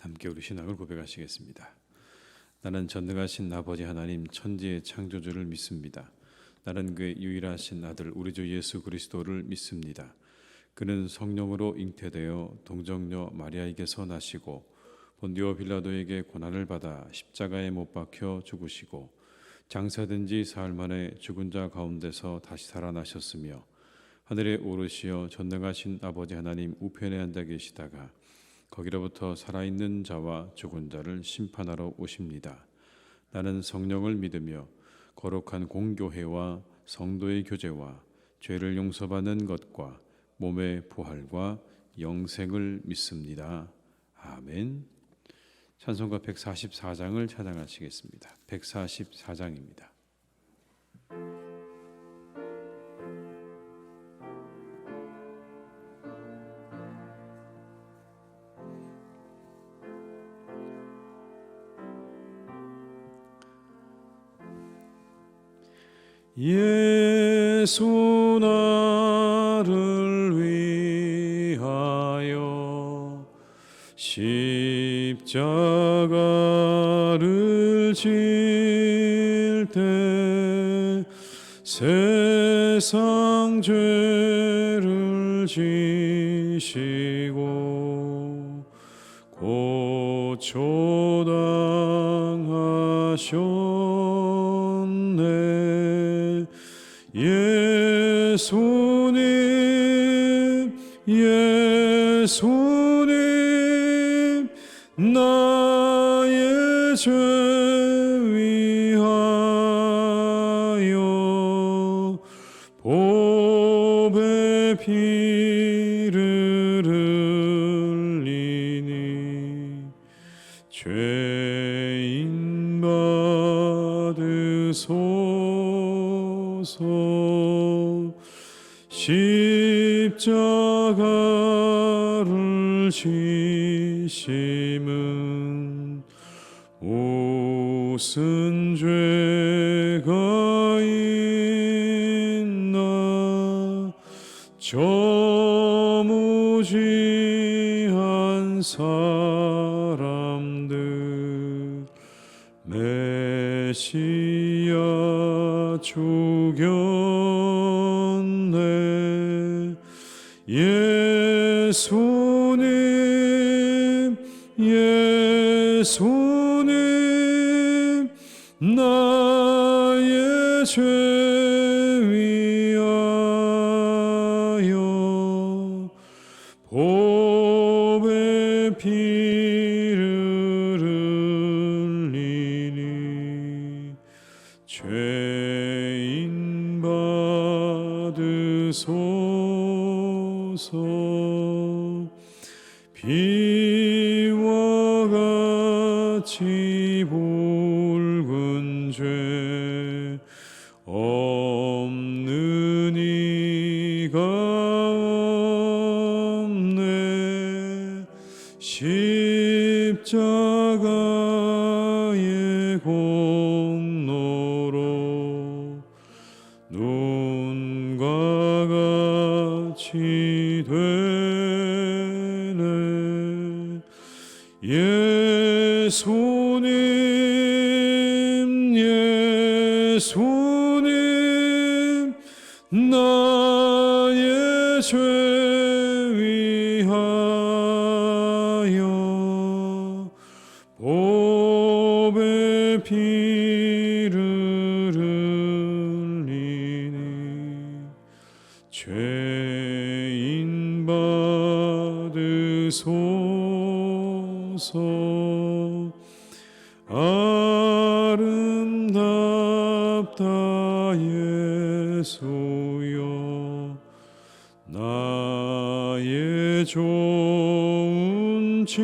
함께 우리 신앙을 고백하시겠습니다. 나는 전능하신 아버지 하나님 천지의 창조주를 믿습니다. 나는 그의 유일하신 아들 우리 주 예수 그리스도를 믿습니다. 그는 성령으로 잉태되어 동정녀 마리아에게서 나시고 본디오 빌라도에게 고난을 받아 십자가에 못 박혀 죽으시고 장사된 지 사흘 만에 죽은 자 가운데서 다시 살아나셨으며 하늘에 오르시어 전능하신 아버지 하나님 우편에 앉아 계시다가 거기로부터 살아있는 자와 죽은 자를 심판하러 오십니다. 나는 성령을 믿으며 거룩한 공교회와 성도의 교제와 죄를 용서받는 것과 몸의 부활과 영생을 믿습니다. 아멘. 찬송가 144장을 찬양하시겠습니다. 144장입니다. 예수 나를 위하여 십자가를 질 때 세상 죄를 지시고 고초당하셨네. 예수님 예수님 나의 죄 위하여 보배 피를 흘리니 죄인 받으소서. 십자가를 지심은 무슨 죄가 있나. 저 무지한 사람들 메시아 죽였네. 예수님 예수님 나의 죄 위하여 보배 피를 흘리니 죄인 받으소서. 비와 같이 붉은 죄 없는 이가 없네. 십자가의 공로로 눈과 같이 되네. 예수님 예수님 나의 죄 위하여 보배 피를 흘리니 죄인 받으소서. 아름답다 예수여 나의 좋은 친구.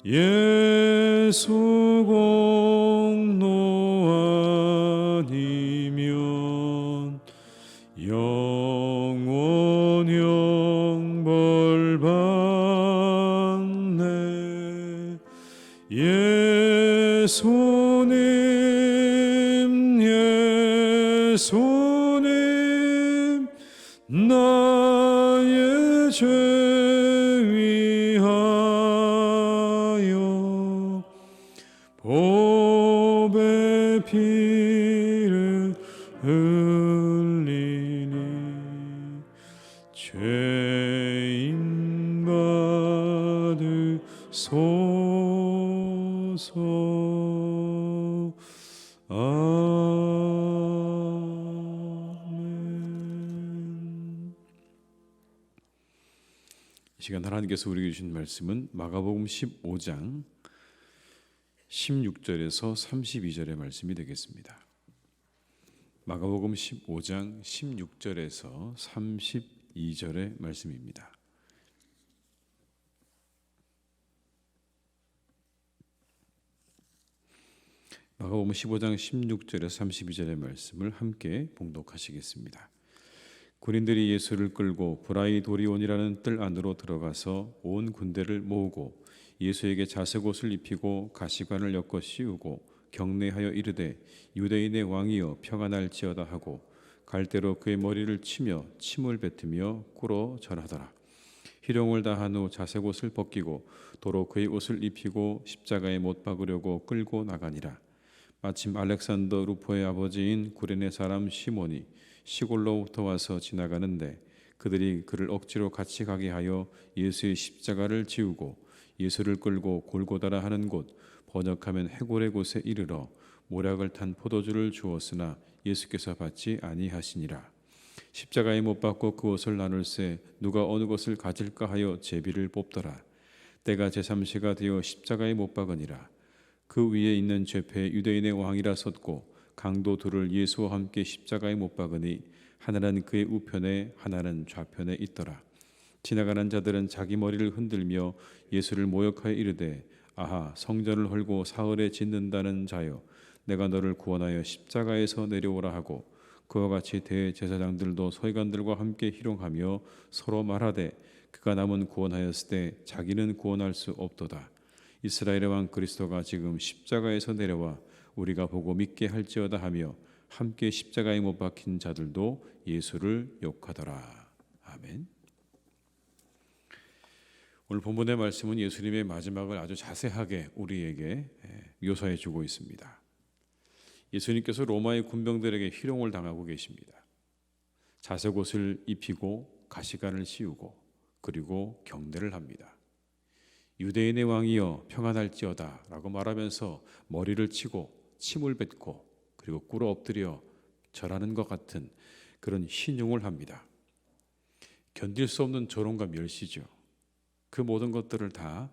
예수 공로 아니면 영원 영벌 받네. 예수님 예수님 나의 죄 죄인 받으소서. 아멘. 이 시간 하나님께서 우리에게 주신 말씀은 마가복음 15장 16절에서 32절의 말씀이 되겠습니다. 마가복음 15장 16절에서 32절의 말씀입니다. 마가복음 15장 16절에서 32절의 말씀을 함께 봉독하시겠습니다. 군인들이 예수를 끌고 브라이도리온이라는 뜰 안으로 들어가서 온 군대를 모으고 예수에게 자색옷을 입히고 가시관을 엮어 씌우고 경례하여 이르되 유대인의 왕이여 평안할지어다 하고 갈대로 그의 머리를 치며 침을 뱉으며 꿇어 절하더라. 희롱을 다한 후 자색옷을 벗기고 도로 그의 옷을 입히고 십자가에 못 박으려고 끌고 나가니라. 마침 알렉산더 루포의 아버지인 구레네 사람 시몬이 시골로부터 와서 지나가는데 그들이 그를 억지로 같이 가게 하여 예수의 십자가를 지우고 예수를 끌고 골고다라 하는 곳, 번역하면 해골의 곳에 이르러 모략을 탄 포도주를 주었으나 예수께서 받지 아니하시니라. 십자가에 못 박고 그 옷을 나눌새 누가 어느 것을 가질까 하여 제비를 뽑더라. 때가 제3시가 되어 십자가에 못 박으니라. 그 위에 있는 죄패 유대인의 왕이라 섰고 강도 둘을 예수와 함께 십자가에 못 박으니 하나는 그의 우편에 하나는 좌편에 있더라. 지나가는 자들은 자기 머리를 흔들며 예수를 모욕하여 이르되 아하 성전을 헐고 사흘에 짓는다는 자여 내가 너를 구원하여 십자가에서 내려오라 하고 그와 같이 대제사장들도 서기관들과 함께 희롱하며 서로 말하되 그가 남은 구원하였을 때 자기는 구원할 수 없도다. 이스라엘의 왕 그리스도가 지금 십자가에서 내려와 우리가 보고 믿게 할지어다 하며 함께 십자가에 못 박힌 자들도 예수를 욕하더라. 아멘. 오늘 본문의 말씀은 예수님의 마지막을 아주 자세하게 우리에게 묘사해 주고 있습니다. 예수님께서 로마의 군병들에게 희롱을 당하고 계십니다. 자색옷을 입히고 가시관을 씌우고 그리고 경례를 합니다. 유대인의 왕이여 평안할지어다 라고 말하면서 머리를 치고 침을 뱉고 그리고 꿇어 엎드려 절하는 것 같은 그런 신용을 합니다. 견딜 수 없는 조롱과 멸시죠. 그 모든 것들을 다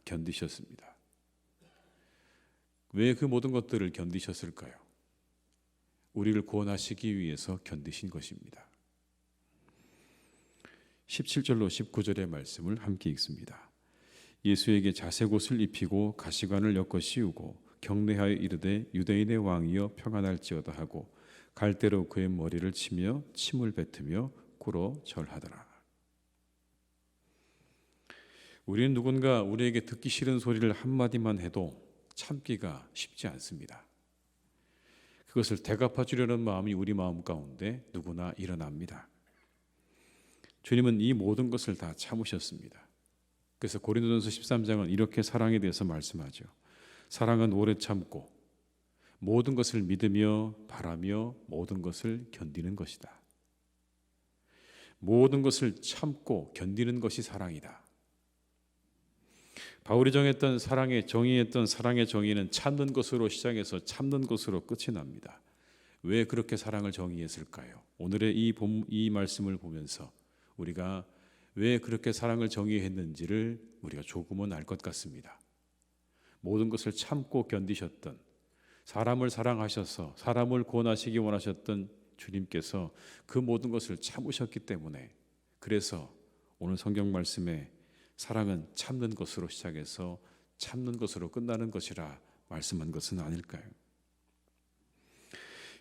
견디셨습니다. 왜 그 모든 것들을 견디셨을까요? 우리를 구원하시기 위해서 견디신 것입니다. 17절로 19절의 말씀을 함께 읽습니다. 예수에게 자색옷을 입히고 가시관을 엮어 씌우고 경례하여 이르되 유대인의 왕이여 평안할지어다 하고 갈대로 그의 머리를 치며 침을 뱉으며 꿇어 절하더라. 우리는 누군가 우리에게 듣기 싫은 소리를 한마디만 해도 참기가 쉽지 않습니다. 그것을 대갚아 주려는 마음이 우리 마음 가운데 누구나 일어납니다. 주님은 이 모든 것을 다 참으셨습니다. 그래서 고린도전서 13장은 이렇게 사랑에 대해서 말씀하죠. 사랑은 오래 참고 모든 것을 믿으며 바라며 모든 것을 견디는 것이다. 모든 것을 참고 견디는 것이 사랑이다. 바울이 정했던 정의했던 사랑의 정의는 참는 것으로 시작해서 참는 것으로 끝이 납니다. 왜 그렇게 사랑을 정의했을까요? 오늘의 이 말씀을 보면서 우리가 왜 그렇게 사랑을 정의했는지를 우리가 조금은 알 것 같습니다. 모든 것을 참고 견디셨던, 사람을 사랑하셔서 사람을 구원하시기 원하셨던 주님께서 그 모든 것을 참으셨기 때문에, 그래서 오늘 성경 말씀에 사랑은 참는 것으로 시작해서 참는 것으로 끝나는 것이라 말씀한 것은 아닐까요?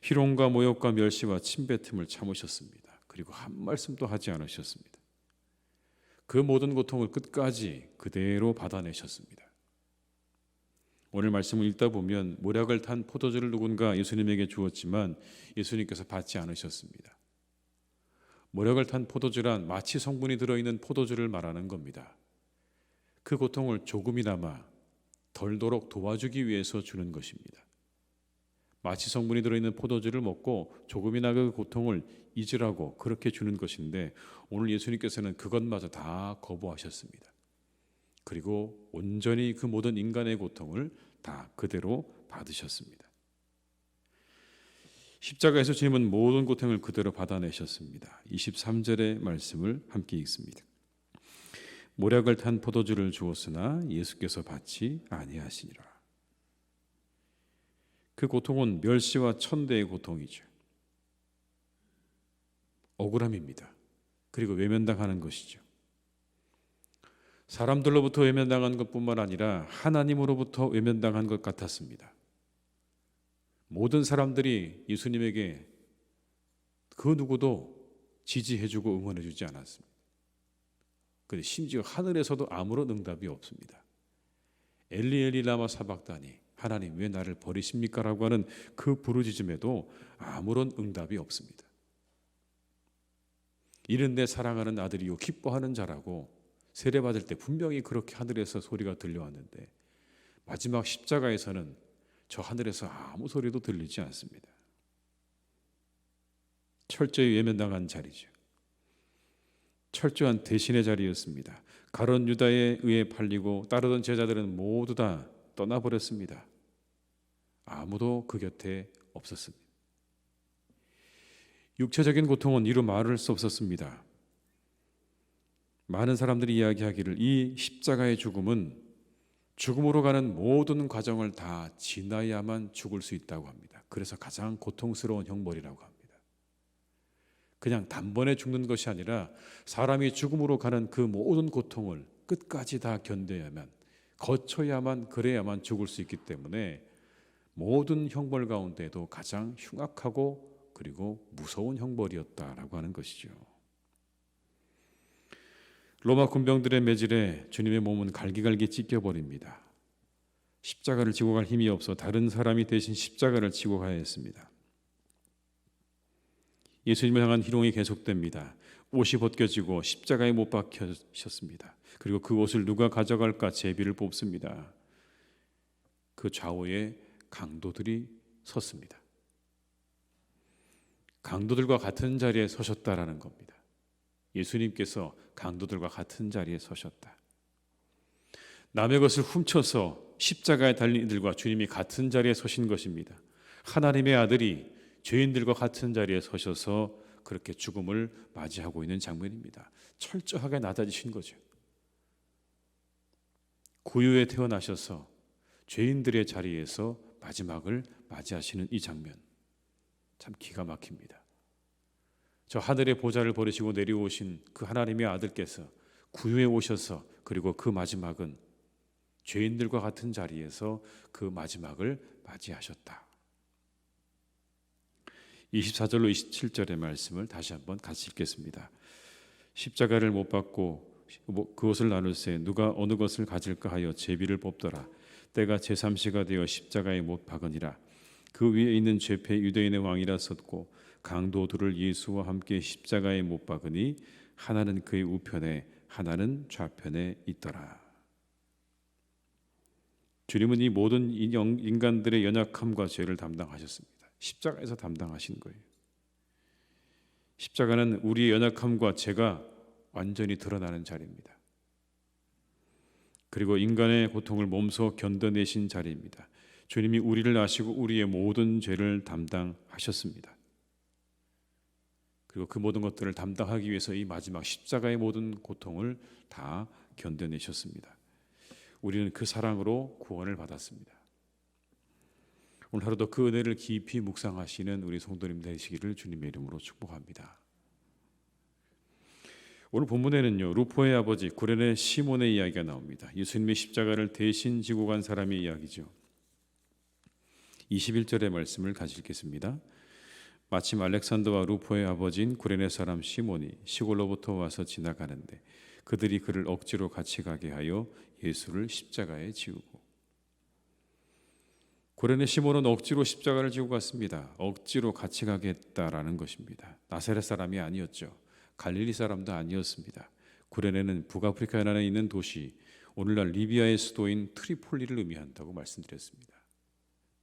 희롱과 모욕과 멸시와 침뱉음을 참으셨습니다. 그리고 한 말씀도 하지 않으셨습니다. 그 모든 고통을 끝까지 그대로 받아내셨습니다. 오늘 말씀을 읽다 보면 모략을 탄 포도주를 누군가 예수님에게 주었지만 예수님께서 받지 않으셨습니다. 모략을 탄 포도주란 마취 성분이 들어있는 포도주를 말하는 겁니다. 그 고통을 조금이나마 덜도록 도와주기 위해서 주는 것입니다. 마취 성분이 들어있는 포도주를 먹고 조금이나 그 고통을 잊으라고 그렇게 주는 것인데, 오늘 예수님께서는 그것마저 다 거부하셨습니다. 그리고 온전히 그 모든 인간의 고통을 다 그대로 받으셨습니다. 십자가에서 주님은 모든 고통을 그대로 받아내셨습니다. 23절의 말씀을 함께 읽습니다. 모략을 탄 포도주를 주었으나 예수께서 받지 아니하시니라. 그 고통은 멸시와 천대의 고통이죠. 억울함입니다. 그리고 외면당하는 것이죠. 사람들로부터 외면당한 것뿐만 아니라 하나님으로부터 외면당한 것 같았습니다. 모든 사람들이 예수님에게 그 누구도 지지해주고 응원해주지 않았습니다. 그런데 심지어 하늘에서도 아무런 응답이 없습니다. 엘리 엘리 라마 사박다니, 하나님 왜 나를 버리십니까? 라고 하는 그 부르짖음에도 아무런 응답이 없습니다. 이는 내 사랑하는 아들이요 기뻐하는 자라고 세례받을 때 분명히 그렇게 하늘에서 소리가 들려왔는데, 마지막 십자가에서는 저 하늘에서 아무 소리도 들리지 않습니다. 철저히 외면당한 자리죠. 철저한 대신의 자리였습니다. 가룟 유다에 의해 팔리고 따르던 제자들은 모두 다 떠나버렸습니다. 아무도 그 곁에 없었습니다. 육체적인 고통은 이루 말할 수 없었습니다. 많은 사람들이 이야기하기를 이 십자가의 죽음은 죽음으로 가는 모든 과정을 다 지나야만 죽을 수 있다고 합니다. 그래서 가장 고통스러운 형벌이라고 합니다. 그냥 단번에 죽는 것이 아니라 사람이 죽음으로 가는 그 모든 고통을 끝까지 다 견뎌야만, 거쳐야만, 그래야만 죽을 수 있기 때문에 모든 형벌 가운데도 가장 흉악하고 그리고 무서운 형벌이었다라고 하는 것이죠. 로마 군병들의 매질에 주님의 몸은 갈기갈기 찢겨버립니다. 십자가를 지고 갈 힘이 없어 다른 사람이 대신 십자가를 지고 가야 했습니다. 예수님을 향한 희롱이 계속됩니다. 옷이 벗겨지고 십자가에 못 박히셨습니다. 그리고 그 옷을 누가 가져갈까 제비를 뽑습니다. 그 좌우에 강도들이 섰습니다. 강도들과 같은 자리에 서셨다라는 겁니다. 예수님께서 강도들과 같은 자리에 서셨다. 남의 것을 훔쳐서 십자가에 달린 이들과 주님이 같은 자리에 서신 것입니다. 하나님의 아들이 죄인들과 같은 자리에 서셔서 그렇게 죽음을 맞이하고 있는 장면입니다. 철저하게 낮아지신 거죠. 구유에 태어나셔서 죄인들의 자리에서 마지막을 맞이하시는 이 장면, 참 기가 막힙니다. 저 하늘의 보좌를 버리시고 내려오신 그 하나님의 아들께서 구유에 오셔서, 그리고 그 마지막은 죄인들과 같은 자리에서 그 마지막을 맞이하셨다. 24절로 27절의 말씀을 다시 한번 같이 읽겠습니다. 십자가를 못 받고 그것을 나눌세 누가 어느 것을 가질까 하여 제비를 뽑더라. 때가 제3시가 되어 십자가에 못 박으니라. 그 위에 있는 죄패 유대인의 왕이라 섰고 강도들을 예수와 함께 십자가에 못 박으니 하나는 그의 우편에 하나는 좌편에 있더라. 주님은 이 모든 인간들의 연약함과 죄를 담당하셨습니다. 십자가에서 담당하신 거예요. 십자가는 우리의 연약함과 죄가 완전히 드러나는 자리입니다. 그리고 인간의 고통을 몸소 견뎌내신 자리입니다. 주님이 우리를 아시고 우리의 모든 죄를 담당하셨습니다. 그리고 그 모든 것들을 담당하기 위해서 이 마지막 십자가의 모든 고통을 다 견뎌내셨습니다. 우리는 그 사랑으로 구원을 받았습니다. 오늘 하루도 그 은혜를 깊이 묵상하시는 우리 성도님 되시기를 주님의 이름으로 축복합니다. 오늘 본문에는요, 루포의 아버지 구레네 시몬의 이야기가 나옵니다. 예수님의 십자가를 대신 지고 간 사람의 이야기죠. 21절의 말씀을 같이 읽겠습니다. 마침 알렉산더와 루포의 아버지인 구레네 사람 시몬이 시골로부터 와서 지나가는데 그들이 그를 억지로 같이 가게 하여 예수를 십자가에 지우고. 구레네 시몬은 억지로 십자가를 지고 갔습니다. 억지로 같이 가겠다라는 것입니다. 나사렛 사람이 아니었죠. 갈릴리 사람도 아니었습니다. 구레네는 북아프리카 연안에 있는 도시, 오늘날 리비아의 수도인 트리폴리를 의미한다고 말씀드렸습니다.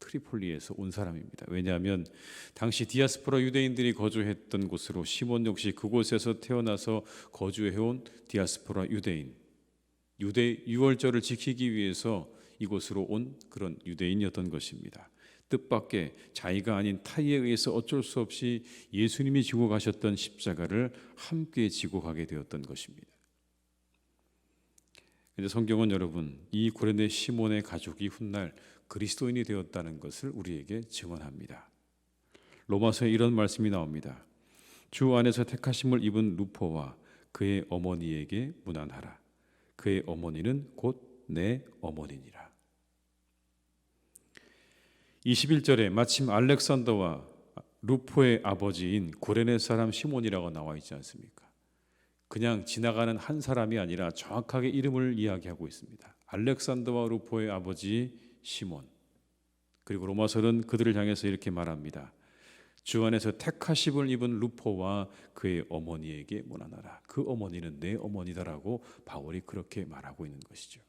트리폴리에서 온 사람입니다. 왜냐하면 당시 디아스포라 유대인들이 거주했던 곳으로 시몬 역시 그곳에서 태어나서 거주해온 디아스포라 유대인, 유대 유월절을 지키기 위해서 이곳으로 온 그런 유대인이었던 것입니다. 뜻밖의 자기가 아닌 타의에 의해서 어쩔 수 없이 예수님이 지고 가셨던 십자가를 함께 지고 가게 되었던 것입니다. 그런데 성경은 여러분, 이 구레네 시몬의 가족이 훗날 그리스도인이 되었다는 것을 우리에게 증언합니다. 로마서에 이런 말씀이 나옵니다. 주 안에서 택하심을 입은 루포와 그의 어머니에게 문안하라. 그의 어머니는 곧 내 어머니니라. 21절에 마침 알렉산더와 루포의 아버지인 구레네 사람 시몬이라고 나와 있지 않습니까? 그냥 지나가는 한 사람이 아니라 정확하게 이름을 이야기하고 있습니다. 알렉산더와 루포의 아버지 시몬. 그리고 로마서는 그들을 향해서 이렇게 말합니다. 주 안에서 택하심을 입은 루포와 그의 어머니에게 문안하라. 그 어머니는 내 어머니다라고 바울이 그렇게 말하고 있는 것이죠.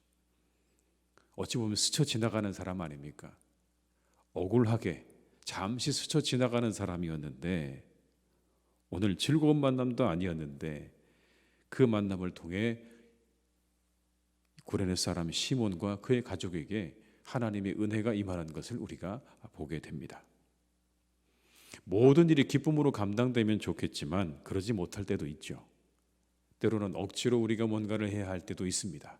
어찌 보면 스쳐 지나가는 사람 아닙니까? 억울하게 잠시 스쳐 지나가는 사람이었는데, 오늘 즐거운 만남도 아니었는데 그 만남을 통해 구레네 사람 시몬과 그의 가족에게 하나님의 은혜가 임하는 것을 우리가 보게 됩니다. 모든 일이 기쁨으로 감당되면 좋겠지만 그러지 못할 때도 있죠. 때로는 억지로 우리가 뭔가를 해야 할 때도 있습니다.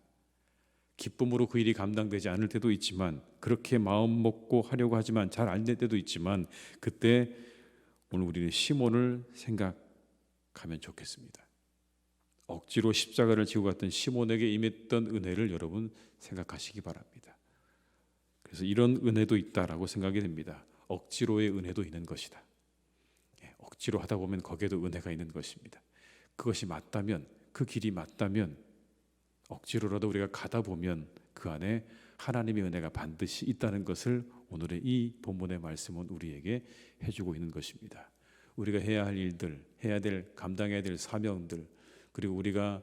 기쁨으로 그 일이 감당되지 않을 때도 있지만, 그렇게 마음 먹고 하려고 하지만 잘 안 될 때도 있지만, 그때 오늘 우리는 시몬을 생각하면 좋겠습니다. 억지로 십자가를 지고 갔던 시몬에게 임했던 은혜를 여러분 생각하시기 바랍니다. 그래서 이런 은혜도 있다라고 생각이 됩니다. 억지로의 은혜도 있는 것이다. 억지로 하다 보면 거기에도 은혜가 있는 것입니다. 그것이 맞다면, 그 길이 맞다면, 억지로라도 우리가 가다 보면 그 안에 하나님의 은혜가 반드시 있다는 것을 오늘의 이 본문의 말씀은 우리에게 해주고 있는 것입니다. 우리가 해야 할 일들, 해야 될, 감당해야 될 사명들, 그리고 우리가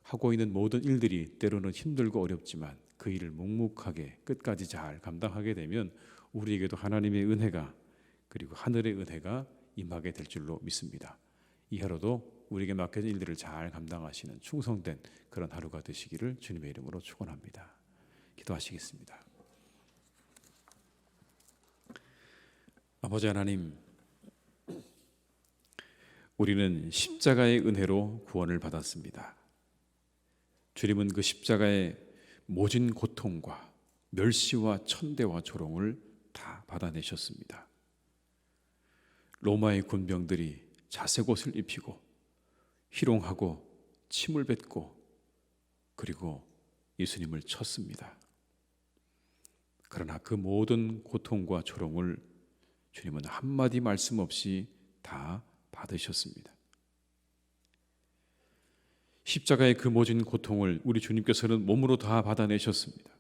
하고 있는 모든 일들이 때로는 힘들고 어렵지만 그 일을 묵묵하게 끝까지 잘 감당하게 되면 우리에게도 하나님의 은혜가, 그리고 하늘의 은혜가 임하게 될 줄로 믿습니다. 이 하루도 우리에게 맡겨진 일들을 잘 감당하시는 충성된 그런 하루가 되시기를 주님의 이름으로 축원합니다. 기도하시겠습니다. 아버지 하나님, 우리는 십자가의 은혜로 구원을 받았습니다. 주님은 그 십자가의 모진 고통과 멸시와 천대와 조롱을 다 받아내셨습니다. 로마의 군병들이 자색옷을 입히고 희롱하고 침을 뱉고 그리고 예수님을 쳤습니다. 그러나 그 모든 고통과 조롱을 주님은 한마디 말씀 없이 다 받으셨습니다. 십자가의 그 모진 고통을 우리 주님께서는 몸으로 다 받아내셨습니다.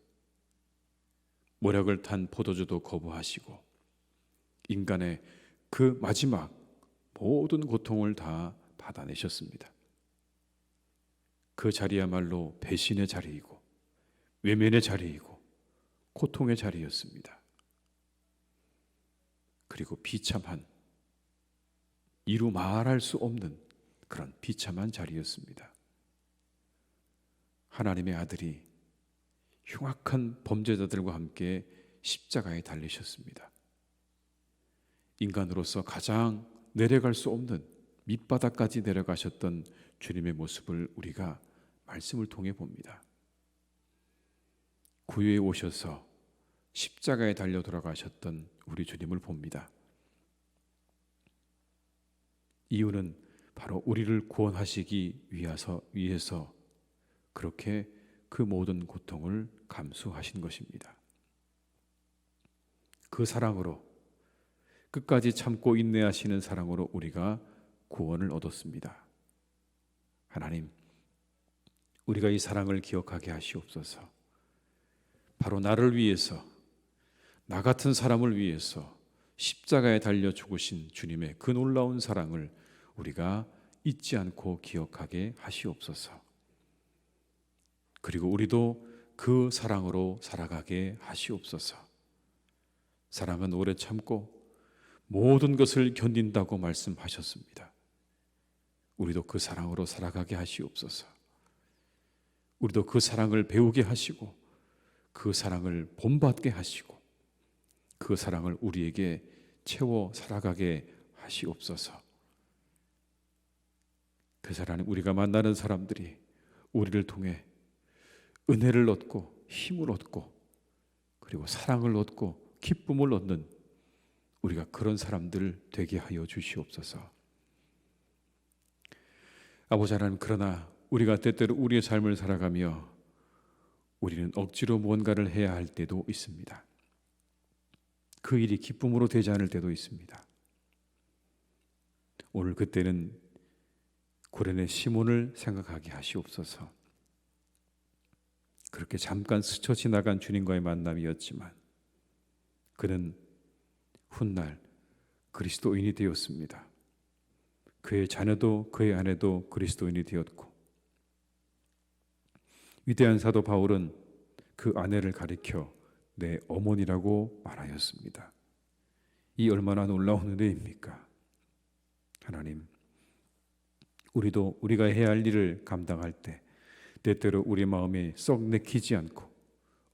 모략을 탄 포도주도 거부하시고 인간의 그 마지막 모든 고통을 다 받아내셨습니다. 그 자리야말로 배신의 자리이고 외면의 자리이고 고통의 자리였습니다. 그리고 비참한, 이루 말할 수 없는 그런 비참한 자리였습니다. 하나님의 아들이 흉악한 범죄자들과 함께 십자가에 달리셨습니다. 인간으로서 가장 내려갈 수 없는 밑바닥까지 내려가셨던 주님의 모습을 우리가 말씀을 통해 봅니다. 구유에 오셔서 십자가에 달려 돌아가셨던 우리 주님을 봅니다. 이유는 바로 우리를 구원하시기 위해서 그렇게 그 모든 고통을 감수하신 것입니다. 그 사랑으로, 끝까지 참고 인내하시는 사랑으로 우리가 구원을 얻었습니다. 하나님, 우리가 이 사랑을 기억하게 하시옵소서. 바로 나를 위해서, 나 같은 사람을 위해서 십자가에 달려 죽으신 주님의 그 놀라운 사랑을 우리가 잊지 않고 기억하게 하시옵소서. 그리고 우리도 그 사랑으로 살아가게 하시옵소서. 사랑은 오래 참고 모든 것을 견딘다고 말씀하셨습니다. 우리도 그 사랑으로 살아가게 하시옵소서. 우리도 그 사랑을 배우게 하시고 그 사랑을 본받게 하시고 그 사랑을 우리에게 채워 살아가게 하시옵소서. 그래서 하나님, 우리가 만나는 사람들이 우리를 통해 은혜를 얻고 힘을 얻고 그리고 사랑을 얻고 기쁨을 얻는 우리가 그런 사람들 되게 하여 주시옵소서. 아버지 하나님, 그러나 우리가 때때로 우리의 삶을 살아가며 우리는 억지로 무언가를 해야 할 때도 있습니다. 그 일이 기쁨으로 되지 않을 때도 있습니다. 오늘 그때는 고레네 시몬을 생각하게 하시옵소서. 그렇게 잠깐 스쳐 지나간 주님과의 만남이었지만 그는 훗날 그리스도인이 되었습니다. 그의 자녀도 그의 아내도 그리스도인이 되었고, 위대한 사도 바울은 그 아내를 가리켜 내 어머니라고 말하였습니다. 이 얼마나 놀라운 은혜입니까? 하나님, 우리도 우리가 해야 할 일을 감당할 때 때때로 우리 마음에 썩 내키지 않고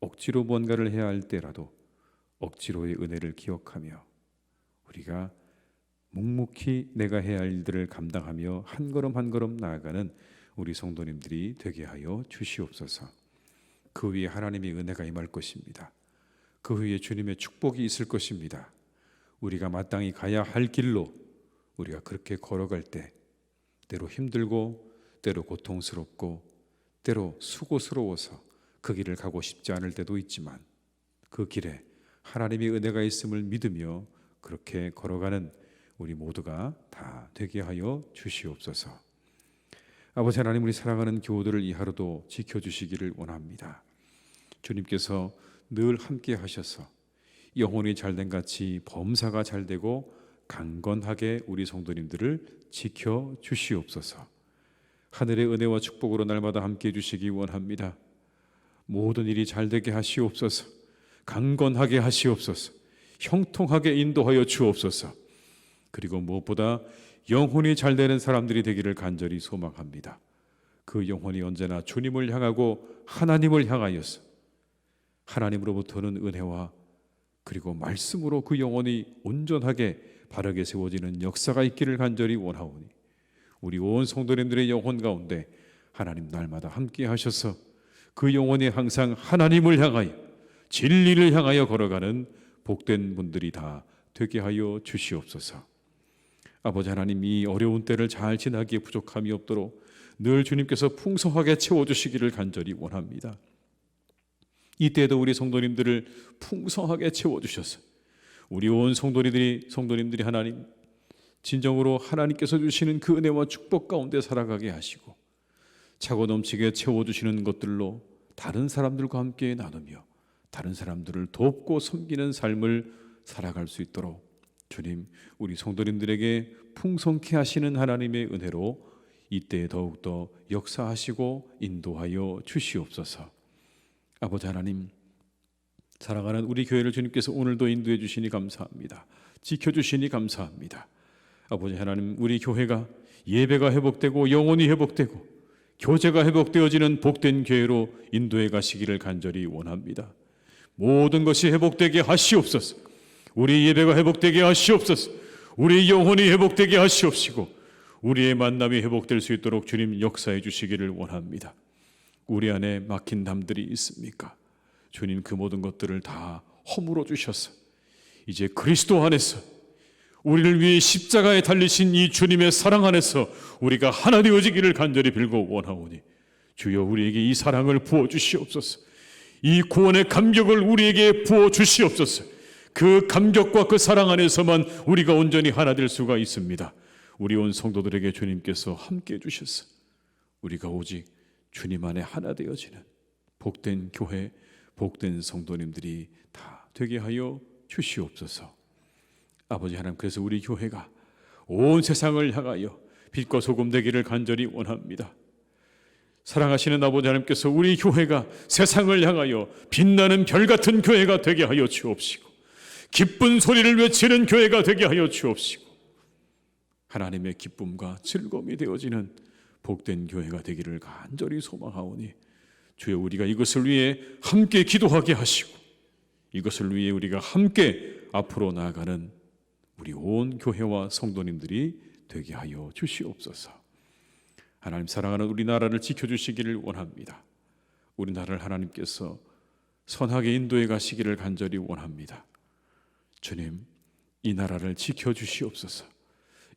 억지로 뭔가를 해야 할 때라도 억지로의 은혜를 기억하며 우리가 묵묵히 내가 해야 할 일들을 감당하며 한 걸음 한 걸음 나아가는 우리 성도님들이 되게 하여 주시옵소서. 그 위에 하나님의 은혜가 임할 것입니다. 그 위에 주님의 축복이 있을 것입니다. 우리가 마땅히 가야 할 길로 우리가 그렇게 걸어갈 때 때로 힘들고 때로 고통스럽고 때로 수고스러워서 그 길을 가고 싶지 않을 때도 있지만 그 길에 하나님의 은혜가 있음을 믿으며 그렇게 걸어가는 우리 모두가 다 되게 하여 주시옵소서. 아버지 하나님, 우리 사랑하는 교우들을 이 하루도 지켜주시기를 원합니다. 주님께서 늘 함께 하셔서 영혼이 잘된 같이 범사가 잘되고 강건하게 우리 성도님들을 지켜주시옵소서. 하늘의 은혜와 축복으로 날마다 함께 해주시기 원합니다. 모든 일이 잘되게 하시옵소서. 강건하게 하시옵소서. 형통하게 인도하여 주옵소서. 그리고 무엇보다 영혼이 잘되는 사람들이 되기를 간절히 소망합니다. 그 영혼이 언제나 주님을 향하고 하나님을 향하여서 하나님으로부터는 은혜와 그리고 말씀으로 그 영혼이 온전하게 바르게 세워지는 역사가 있기를 간절히 원하오니 우리 온 성도님들의 영혼 가운데 하나님 날마다 함께 하셔서 그 영혼이 항상 하나님을 향하여 진리를 향하여 걸어가는 복된 분들이 다 되게 하여 주시옵소서. 아버지 하나님, 이 어려운 때를 잘 지나기에 부족함이 없도록 늘 주님께서 풍성하게 채워주시기를 간절히 원합니다. 이때에도 우리 성도님들을 풍성하게 채워주셔서 우리 온 성도님들이 하나님 진정으로 하나님께서 주시는 그 은혜와 축복 가운데 살아가게 하시고 차고 넘치게 채워주시는 것들로 다른 사람들과 함께 나누며 다른 사람들을 돕고 섬기는 삶을 살아갈 수 있도록 주님, 우리 성도님들에게 풍성케 하시는 하나님의 은혜로 이때에 더욱더 역사하시고 인도하여 주시옵소서. 아버지 하나님, 사랑하는 우리 교회를 주님께서 오늘도 인도해 주시니 감사합니다. 지켜주시니 감사합니다. 아버지 하나님, 우리 교회가 예배가 회복되고 영혼이 회복되고 교제가 회복되어지는 복된 교회로 인도해 가시기를 간절히 원합니다. 모든 것이 회복되게 하시옵소서. 우리 예배가 회복되게 하시옵소서. 우리 영혼이 회복되게 하시옵시고 우리의 만남이 회복될 수 있도록 주님 역사해 주시기를 원합니다. 우리 안에 막힌 담들이 있습니까? 주님 그 모든 것들을 다 허물어 주셔서 이제 그리스도 안에서 우리를 위해 십자가에 달리신 이 주님의 사랑 안에서 우리가 하나 되어지기를 간절히 빌고 원하오니 주여 우리에게 이 사랑을 부어 주시옵소서. 이 구원의 감격을 우리에게 부어 주시옵소서. 그 감격과 그 사랑 안에서만 우리가 온전히 하나 될 수가 있습니다. 우리 온 성도들에게 주님께서 함께 해주셔서 우리가 오직 주님 안에 하나 되어지는 복된 교회, 복된 성도님들이 다 되게 하여 주시옵소서. 아버지 하나님, 그래서 우리 교회가 온 세상을 향하여 빛과 소금 되기를 간절히 원합니다. 사랑하시는 아버지 하나님께서 우리 교회가 세상을 향하여 빛나는 별 같은 교회가 되게 하여 주옵시고 기쁜 소리를 외치는 교회가 되게 하여 주옵시고 하나님의 기쁨과 즐거움이 되어지는 복된 교회가 되기를 간절히 소망하오니 주여, 우리가 이것을 위해 함께 기도하게 하시고 이것을 위해 우리가 함께 앞으로 나아가는 우리 온 교회와 성도님들이 되게 하여 주시옵소서. 하나님, 사랑하는 우리나라를 지켜주시기를 원합니다. 우리나라를 하나님께서 선하게 인도해 가시기를 간절히 원합니다. 주님, 이 나라를 지켜주시옵소서.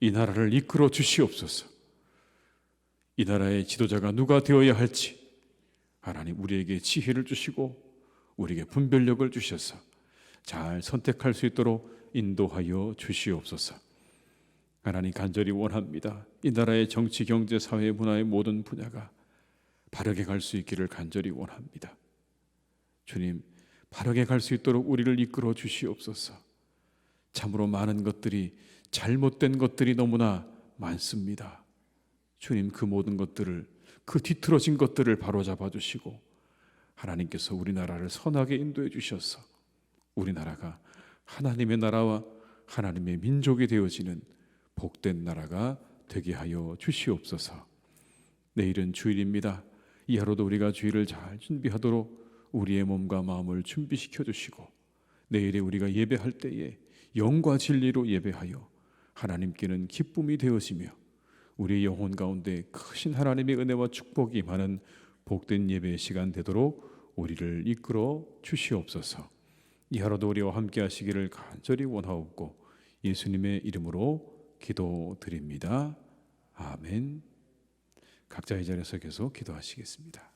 이 나라를 이끌어 주시옵소서. 이 나라의 지도자가 누가 되어야 할지 하나님, 우리에게 지혜를 주시고 우리에게 분별력을 주셔서 잘 선택할 수 있도록 인도하여 주시옵소서. 하나님, 간절히 원합니다. 이 나라의 정치, 경제, 사회, 문화의 모든 분야가 바르게 갈 수 있기를 간절히 원합니다. 주님, 바르게 갈 수 있도록 우리를 이끌어 주시옵소서. 참으로 많은 것들이, 잘못된 것들이 너무나 많습니다. 주님, 그 모든 것들을, 그 뒤틀어진 것들을 바로잡아 주시고 하나님께서 우리나라를 선하게 인도해 주셔서 우리나라가 하나님의 나라와 하나님의 민족이 되어지는 복된 나라가 되게 하여 주시옵소서. 내일은 주일입니다. 이 하루도 우리가 주일을 잘 준비하도록 우리의 몸과 마음을 준비시켜 주시고 내일에 우리가 예배할 때에 영과 진리로 예배하여 하나님께는 기쁨이 되어지며 우리의 영혼 가운데 크신 하나님의 은혜와 축복이 임하는 복된 예배의 시간 되도록 우리를 이끌어 주시옵소서. 이 하루도 우리와 함께 하시기를 간절히 원하옵고 예수님의 이름으로 기도드립니다. 아멘. 각자의 자리에서 계속 기도하시겠습니다.